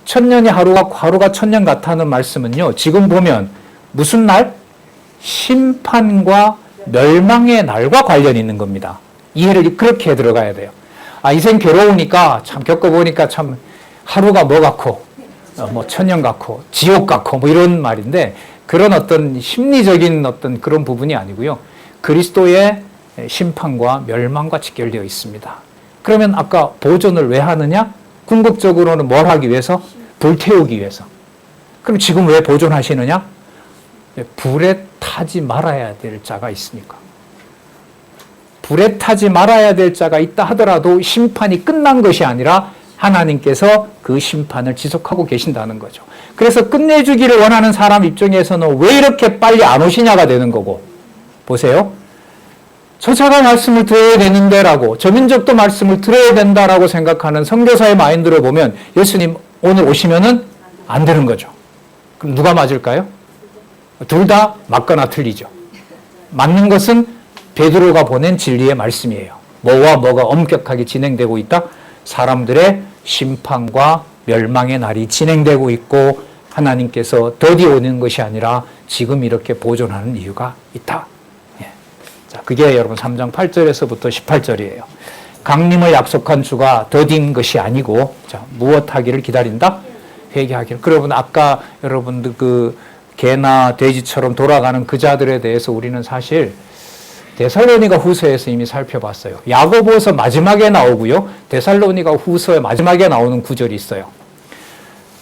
천년이 하루 같고 하루가 천년 같다는 말씀은요, 지금 보면 무슨 날? 심판과 멸망의 날과 관련이 있는 겁니다. 이해를 그렇게 들어가야 돼요. 인생 괴로우니까 참 겪어보니까 참 하루가 뭐 같고 뭐 천년 같고 지옥 같고 뭐 이런 말인데, 그런 어떤 심리적인 어떤 그런 부분이 아니고요. 그리스도의 심판과 멸망과 직결되어 있습니다. 그러면 아까 보존을 왜 하느냐? 궁극적으로는 뭘 하기 위해서? 불태우기 위해서. 그럼 지금 왜 보존하시느냐? 불에 타지 말아야 될 자가 있으니까. 불에 타지 말아야 될 자가 있다 하더라도 심판이 끝난 것이 아니라 하나님께서 그 심판을 지속하고 계신다는 거죠. 그래서 끝내주기를 원하는 사람 입장에서는 왜 이렇게 빨리 안 오시냐가 되는 거고, 보세요. 저자가 말씀을 들어야 되는데 라고, 저 민족도 말씀을 들어야 된다라고 생각하는 선교사의 마인드로 보면 예수님 오늘 오시면은 안 되는 거죠. 그럼 누가 맞을까요? 둘 다 맞거나 틀리죠. 맞는 것은 베드로가 보낸 진리의 말씀이에요. 뭐와 뭐가 엄격하게 진행되고 있다? 사람들의 심판과 멸망의 날이 진행되고 있고, 하나님께서 더디 오는 것이 아니라 지금 이렇게 보존하는 이유가 있다. 자, 그게 여러분 3장 8절에서부터 18절이에요. 강림을 약속한 주가 더딘 것이 아니고, 자, 무엇 하기를 기다린다? 회개하기를. 여러분, 아까 여러분들 그 개나 돼지처럼 돌아가는 그 자들에 대해서 우리는 사실 데살로니가 후서에서 이미 살펴봤어요. 야고보서 마지막에 나오고요. 데살로니가 후서의 마지막에 나오는 구절이 있어요.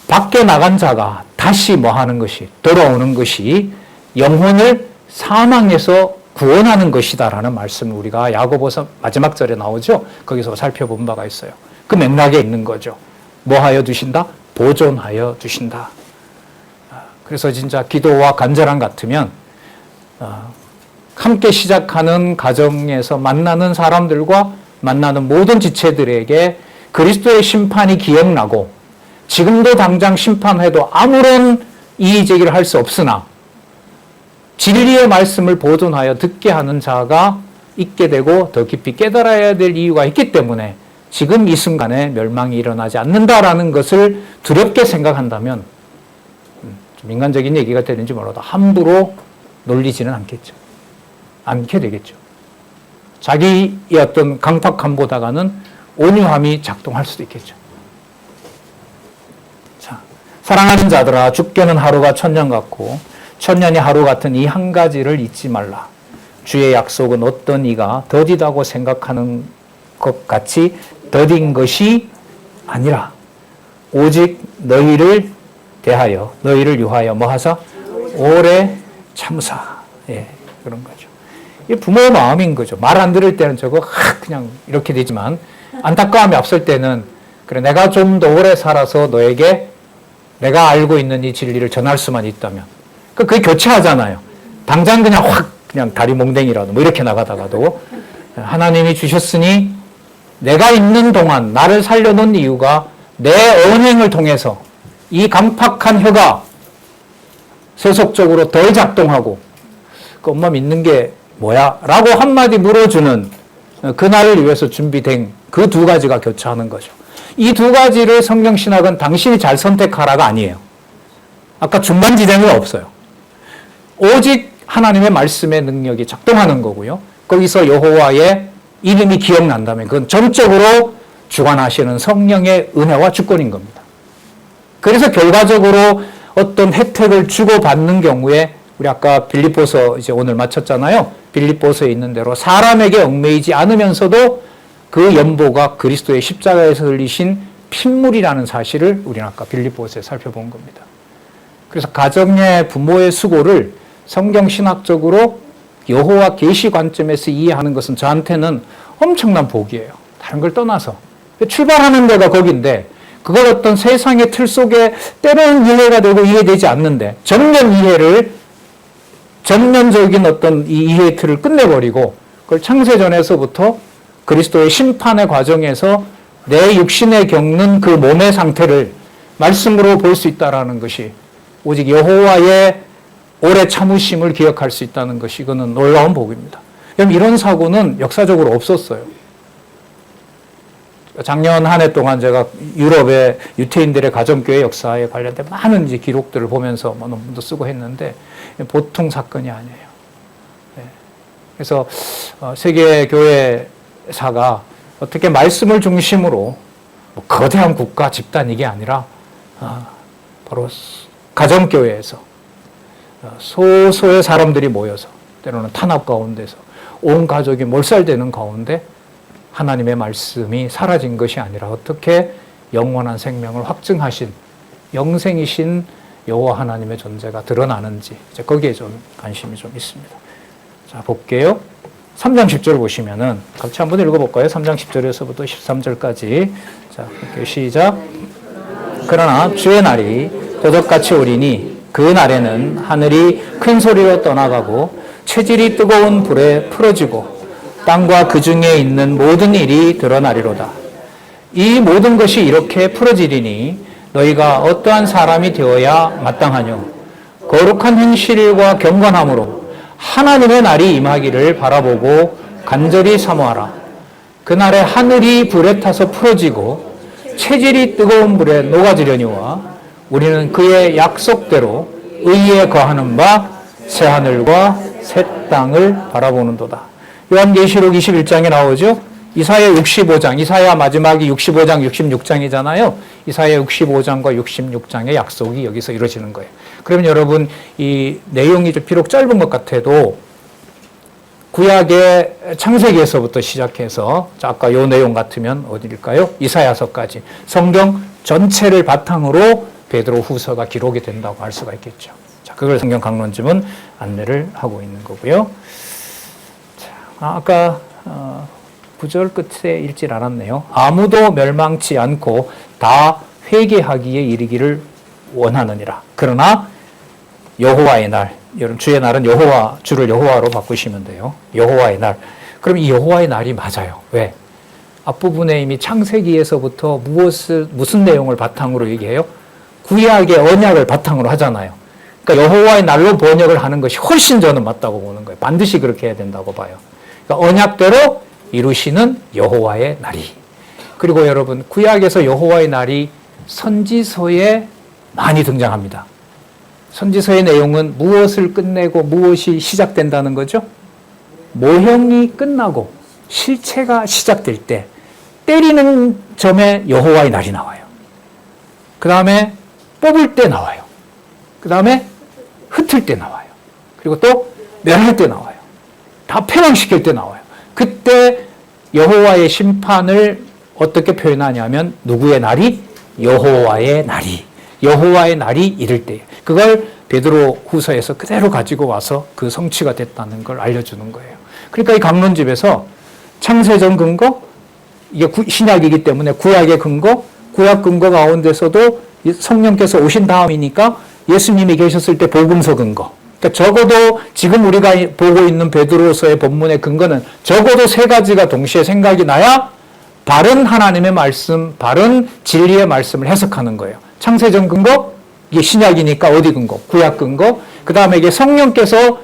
밖에 나간 자가 다시 뭐 하는 것이, 돌아오는 것이 영혼을 사망에서 구원하는 것이다라는 말씀을 우리가 야고보서 마지막 절에 나오죠. 거기서 살펴본 바가 있어요. 그 맥락에 있는 거죠. 뭐 하여 두신다? 보존하여 두신다. 그래서 진짜 기도와 간절함 같으면 함께 시작하는 가정에서 만나는 사람들과 만나는 모든 지체들에게 그리스도의 심판이 기억나고, 지금도 당장 심판해도 아무런 이의제기를 할 수 없으나 진리의 말씀을 보존하여 듣게 하는 자가 있게 되고 더 깊이 깨달아야 될 이유가 있기 때문에 지금 이 순간에 멸망이 일어나지 않는다라는 것을 두렵게 생각한다면, 좀 인간적인 얘기가 되는지 몰라도 함부로 놀리지는 않게 되겠죠. 자기의 어떤 강팍함보다는 온유함이 작동할 수도 있겠죠. 자, 사랑하는 자들아, 죽게는 하루가 천년 같고 천년이 하루 같은 이 한 가지를 잊지 말라. 주의 약속은 어떤 이가 더디다고 생각하는 것 같이 더딘 것이 아니라 오직 너희를 대하여, 너희를 위하여 뭐 하사? 오래 참사. 그런 거죠. 이 부모의 마음인 거죠. 말 안 들을 때는 저거 그냥 이렇게 되지만 안타까움이 앞설 때는 그래 내가 좀 더 오래 살아서 너에게 내가 알고 있는 이 진리를 전할 수만 있다면 그게 교체하잖아요. 당장 그냥 확 그냥 다리 몽댕이라도 뭐 이렇게 나가다가도 하나님이 주셨으니 내가 있는 동안 나를 살려놓은 이유가 내 언행을 통해서 이 강팍한 혀가 세속적으로 덜 작동하고 그 엄마 믿는 게 뭐야? 라고 한마디 물어주는 그날을 위해서 준비된 그 두 가지가 교차하는 거죠. 이 두 가지를 성경신학은 당신이 잘 선택하라가 아니에요. 아까 중간지점이 없어요. 오직 하나님의 말씀의 능력이 작동하는 거고요. 거기서 여호와의 이름이 기억난다면 그건 전적으로 주관하시는 성령의 은혜와 주권인 겁니다. 그래서 결과적으로 어떤 혜택을 주고받는 경우에 우리 아까 빌립보서 이제 오늘 마쳤잖아요. 빌립보서에 있는 대로 사람에게 얽매이지 않으면서도 그 연보가 그리스도의 십자가에서 흘리신 핏물이라는 사실을 우리는 아까 빌립보서에 살펴본 겁니다. 그래서 가정의 부모의 수고를 성경신학적으로 여호와 계시 관점에서 이해하는 것은 저한테는 엄청난 복이에요. 다른 걸 떠나서. 출발하는 데가 거긴데 그걸 어떤 세상의 틀 속에 때로는 이해가 되고 이해되지 않는데 전면적인 어떤 이 이해의 틀을 끝내버리고 그걸 창세전에서부터 그리스도의 심판의 과정에서 내 육신에 겪는 그 몸의 상태를 말씀으로 볼 수 있다는 것이 오직 여호와의 오래 참으심을 기억할 수 있다는 것이 이거는 놀라운 복입니다. 그럼 이런 사고는 역사적으로 없었어요. 작년 한 해 동안 제가 유럽의 유태인들의 가정교회 역사에 관련된 많은 이제 기록들을 보면서 논문도 쓰고 했는데 보통 사건이 아니에요. 네. 그래서 세계교회사가 어떻게 말씀을 중심으로 거대한 국가 집단 이게 아니라 바로 가정교회에서 소소의 사람들이 모여서 때로는 탄압 가운데서 온 가족이 몰살되는 가운데 하나님의 말씀이 사라진 것이 아니라 어떻게 영원한 생명을 확증하신 영생이신 여호와 하나님의 존재가 드러나는지 이제 거기에 좀 관심이 좀 있습니다. 자, 볼게요. 3장 10절 보시면은 같이 한번 읽어볼까요? 3장 10절에서부터 13절까지. 자, 볼게요. 시작. 그러나 주의 날이 도적같이 오리니 그 날에는 하늘이 큰 소리로 떠나가고 체질이 뜨거운 불에 풀어지고 땅과 그 중에 있는 모든 일이 드러나리로다. 이 모든 것이 이렇게 풀어지리니 너희가 어떠한 사람이 되어야 마땅하뇨. 거룩한 행실과 경건함으로 하나님의 날이 임하기를 바라보고 간절히 사모하라. 그날에 하늘이 불에 타서 풀어지고 체질이 뜨거운 불에 녹아지려니와 우리는 그의 약속대로 의에 거하는 바 새하늘과 새 땅을 바라보는도다. 요한계시록 21장에 나오죠. 이사야 65장, 이사야 마지막이 65장, 66장이잖아요. 이사야 65장과 66장의 약속이 여기서 이루어지는 거예요. 그러면 여러분 이 내용이 비록 짧은 것 같아도 구약의 창세기에서부터 시작해서 아까 요 내용 같으면 어디일까요? 이사야서까지 성경 전체를 바탕으로 베드로 후서가 기록이 된다고 할 수가 있겠죠. 자, 그걸 성경 강론집은 안내를 하고 있는 거고요. 아까 구절 끝에 읽질 않았네요. 아무도 멸망치 않고 다 회개하기에 이르기를 원하느니라. 그러나 여호와의 날, 여러분 주의 날은 여호와, 주를 여호와로 바꾸시면 돼요. 여호와의 날. 그럼 이 여호와의 날이 맞아요. 왜? 앞부분에 이미 창세기에서부터 무슨 내용을 바탕으로 얘기해요? 구약의 언약을 바탕으로 하잖아요. 그러니까 여호와의 날로 번역을 하는 것이 훨씬 저는 맞다고 보는 거예요. 반드시 그렇게 해야 된다고 봐요. 그러니까 언약대로 이루시는 여호와의 날이. 그리고 여러분 구약에서 여호와의 날이 선지서에 많이 등장합니다. 선지서의 내용은 무엇을 끝내고 무엇이 시작된다는 거죠? 모형이 끝나고 실체가 시작될 때 때리는 점에 여호와의 날이 나와요. 그 다음에 뽑을 때 나와요. 그 다음에 흩을 때 나와요. 그리고 또 멸할 때 나와요. 다 패망시킬 때 나와요. 그때 여호와의 심판을 어떻게 표현하냐면 누구의 날이? 여호와의 날이. 여호와의 날이 이를 때. 그걸 베드로 후서에서 그대로 가지고 와서 그 성취가 됐다는 걸 알려주는 거예요. 그러니까 이 강론집에서 창세전 근거, 이게 신약이기 때문에 구약의 근거, 구약 근거 가운데서도 성령께서 오신 다음이니까 예수님이 계셨을 때 복음서 근거. 그러니까 적어도 지금 우리가 보고 있는 베드로서의 본문의 근거는 적어도 세 가지가 동시에 생각이 나야 바른 하나님의 말씀, 바른 진리의 말씀을 해석하는 거예요. 창세전 근거, 이게 신약이니까 어디 근거? 구약 근거. 그 다음에 이게 성령께서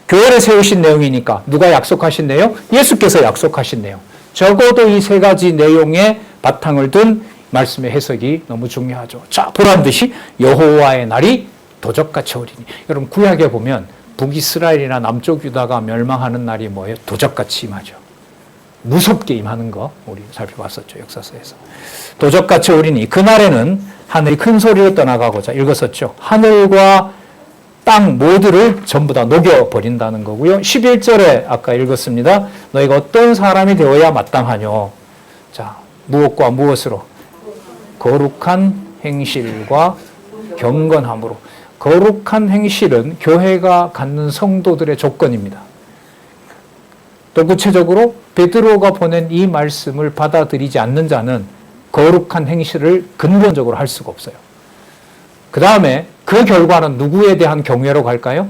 교회를 세우신 내용이니까 누가 약속하신 내용? 예수께서 약속하신 내용. 적어도 이 세 가지 내용의 바탕을 둔 말씀의 해석이 너무 중요하죠. 자, 보란 듯이 여호와의 날이 도적같이 오리니. 여러분 구약에 보면 북이스라엘이나 남쪽 유다가 멸망하는 날이 뭐예요? 도적같이 임하죠. 무섭게 임하는 거 우리 살펴봤었죠. 역사서에서. 도적같이 오리니 그날에는 하늘이 큰 소리로 떠나가고자 읽었었죠. 하늘과 땅 모두를 전부 다 녹여버린다는 거고요. 11절에 아까 읽었습니다. 너희가 어떤 사람이 되어야 마땅하뇨. 자, 무엇과 무엇으로? 거룩한 행실과 경건함으로. 거룩한 행실은 교회가 갖는 성도들의 조건입니다. 또 구체적으로 베드로가 보낸 이 말씀을 받아들이지 않는 자는 거룩한 행실을 근본적으로 할 수가 없어요. 그 다음에 그 결과는 누구에 대한 경외로 갈까요?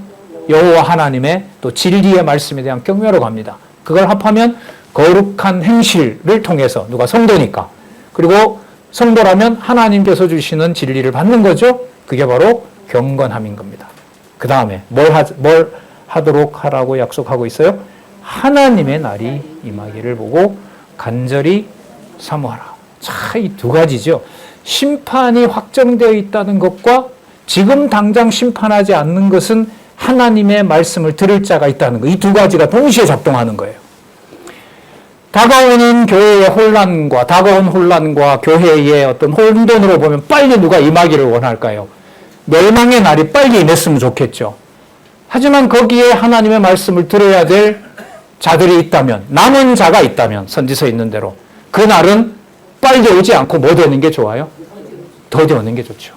여호와 하나님의 또 진리의 말씀에 대한 경외로 갑니다. 그걸 합하면 거룩한 행실을 통해서 누가 성도니까 그리고 성도라면 하나님께서 주시는 진리를 받는 거죠. 그게 바로 경건함인 겁니다. 그 다음에 뭘 하도록 하라고 약속하고 있어요? 하나님의 날이 임하기를 보고 간절히 사모하라. 자, 이 두 가지죠. 심판이 확정되어 있다는 것과 지금 당장 심판하지 않는 것은 하나님의 말씀을 들을 자가 있다는 것. 이 두 가지가 동시에 작동하는 거예요. 다가오는 교회의 혼란과 다가온 혼란과 교회의 어떤 혼돈으로 보면 빨리 누가 임하기를 원할까요? 멸망의 날이 빨리 임했으면 좋겠죠. 하지만 거기에 하나님의 말씀을 들어야 될 자들이 있다면, 남은 자가 있다면, 선지서에 있는 대로 그 날은 빨리 오지 않고 뭐 되는 게 좋아요? 더디 오는 게 좋죠.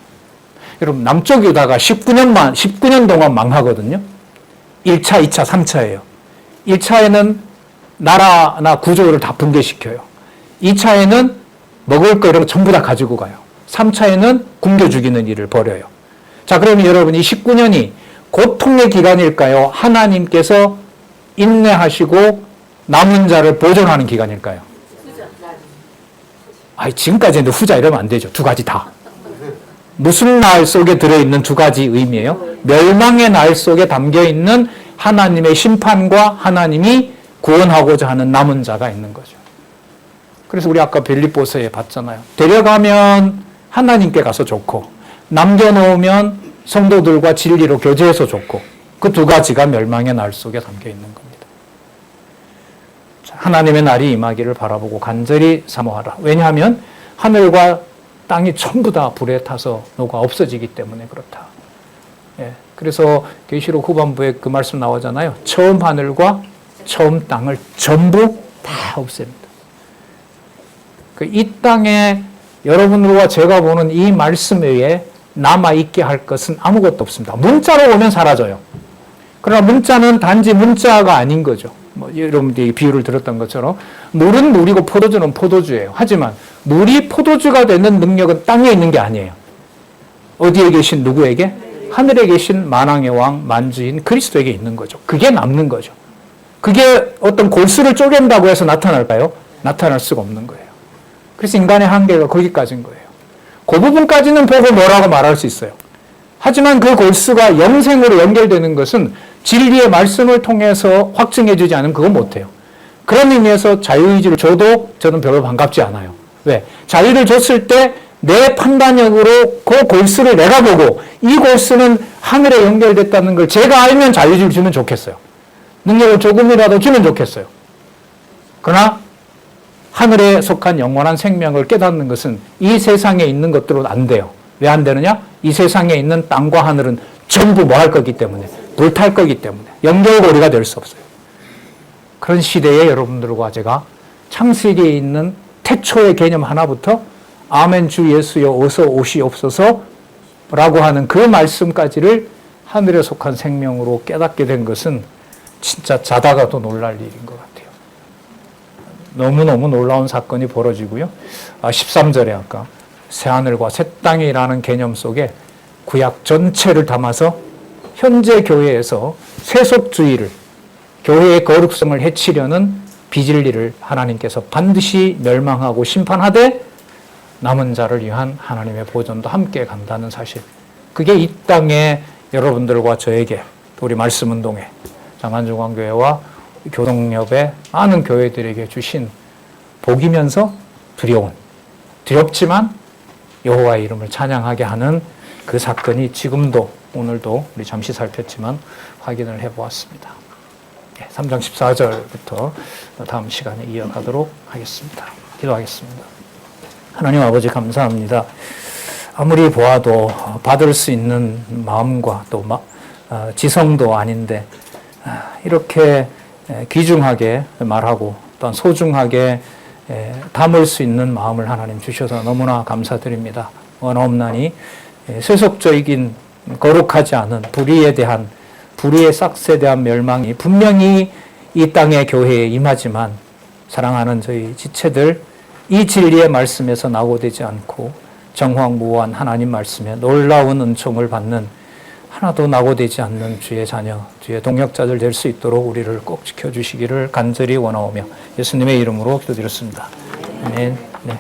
여러분 남쪽 유다가 19년 동안 망하거든요. 1차, 2차, 3차예요. 1차에는 나라나 구조를 다 붕괴시켜요. 2차에는 먹을 거 이런 거 전부 다 가지고 가요. 3차에는 굶겨 죽이는 일을 벌여요. 자, 그러면 여러분 이 19년이 고통의 기간일까요? 하나님께서 인내하시고 남은 자를 보존하는 기간일까요? 지금까지 했는데 후자 이러면 안 되죠. 두 가지 다. 무슨 날 속에 들어있는 두 가지 의미예요? 멸망의 날 속에 담겨있는 하나님의 심판과 하나님이 구원하고자 하는 남은 자가 있는 거죠. 그래서 우리 아까 빌립보서에 봤잖아요. 데려가면 하나님께 가서 좋고 남겨놓으면 성도들과 진리로 교제해서 좋고 그 두 가지가 멸망의 날 속에 담겨있는 겁니다. 하나님의 날이 임하기를 바라보고 간절히 사모하라. 왜냐하면 하늘과 땅이 전부 다 불에 타서 녹아 없어지기 때문에 그렇다. 예, 그래서 계시록 후반부에 그 말씀 나오잖아요. 처음 하늘과 처음 땅을 전부 다 없앱니다. 이 땅에 여러분들과 제가 보는 이 말씀 외에 남아있게 할 것은 아무것도 없습니다. 문자로 보면 사라져요. 그러나 문자는 단지 문자가 아닌 거죠. 여러분들이 비유를 들었던 것처럼 물은 물이고 포도주는 포도주예요. 하지만 물이 포도주가 되는 능력은 땅에 있는 게 아니에요. 어디에 계신 누구에게? 하늘에 계신 만왕의 왕 만주인 그리스도에게 있는 거죠. 그게 남는 거죠. 그게 어떤 골수를 쪼갠다고 해서 나타날까요? 나타날 수가 없는 거예요. 그래서 인간의 한계가 거기까지인 거예요. 그 부분까지는 보고 뭐라고 말할 수 있어요. 하지만 그 골수가 영생으로 연결되는 것은 진리의 말씀을 통해서 확증해 주지 않으면 그건 못해요. 그런 의미에서 자유의지를 줘도 저는 별로 반갑지 않아요. 왜? 자유를 줬을 때 내 판단력으로 그 골수를 내가 보고 이 골수는 하늘에 연결됐다는 걸 제가 알면 자유의지를 주면 좋겠어요. 능력을 조금이라도 주면 좋겠어요. 그러나 하늘에 속한 영원한 생명을 깨닫는 것은 이 세상에 있는 것들은 안 돼요. 왜 안 되느냐? 이 세상에 있는 땅과 하늘은 전부 뭐 할 거기 때문에 불탈 거기 때문에 연결고리가 될 수 없어요. 그런 시대에 여러분들과 제가 창세기에 있는 태초의 개념 하나부터 아멘 주 예수여 어서 오시옵소서 라고 하는 그 말씀까지를 하늘에 속한 생명으로 깨닫게 된 것은 진짜 자다가도 놀랄 일인 것 같아요. 너무너무 놀라운 사건이 벌어지고요. 13절에 아까 새하늘과 새 땅이라는 개념 속에 구약 전체를 담아서 현재 교회에서 세속주의를, 교회의 거룩성을 해치려는 비진리를 하나님께서 반드시 멸망하고 심판하되 남은 자를 위한 하나님의 보존도 함께 간다는 사실. 그게 이 땅에 여러분들과 저에게, 또 우리 말씀운동회, 장안중앙교회와 교동협의 많은 교회들에게 주신 복이면서 두렵지만 여호와의 이름을 찬양하게 하는 그 사건이 지금도, 오늘도 우리 잠시 살폈지만 확인을 해보았습니다. 3장 14절부터 다음 시간에 이어가도록 하겠습니다. 기도하겠습니다. 하나님 아버지 감사합니다. 아무리 보아도 받을 수 있는 마음과 또 지성도 아닌데 이렇게 귀중하게 말하고 또한 소중하게 담을 수 있는 마음을 하나님 주셔서 너무나 감사드립니다. 원하옵나니 세속적인 거룩하지 않은 불의의 싹스에 대한 멸망이 분명히 이 땅의 교회에 임하지만 사랑하는 저희 지체들 이 진리의 말씀에서 낙오되지 않고 정황무한 하나님 말씀에 놀라운 은총을 받는 하나도 낙오되지 않는 주의 자녀, 주의 동역자들 될 수 있도록 우리를 꼭 지켜주시기를 간절히 원하오며 예수님의 이름으로 기도드렸습니다. 아멘. 네,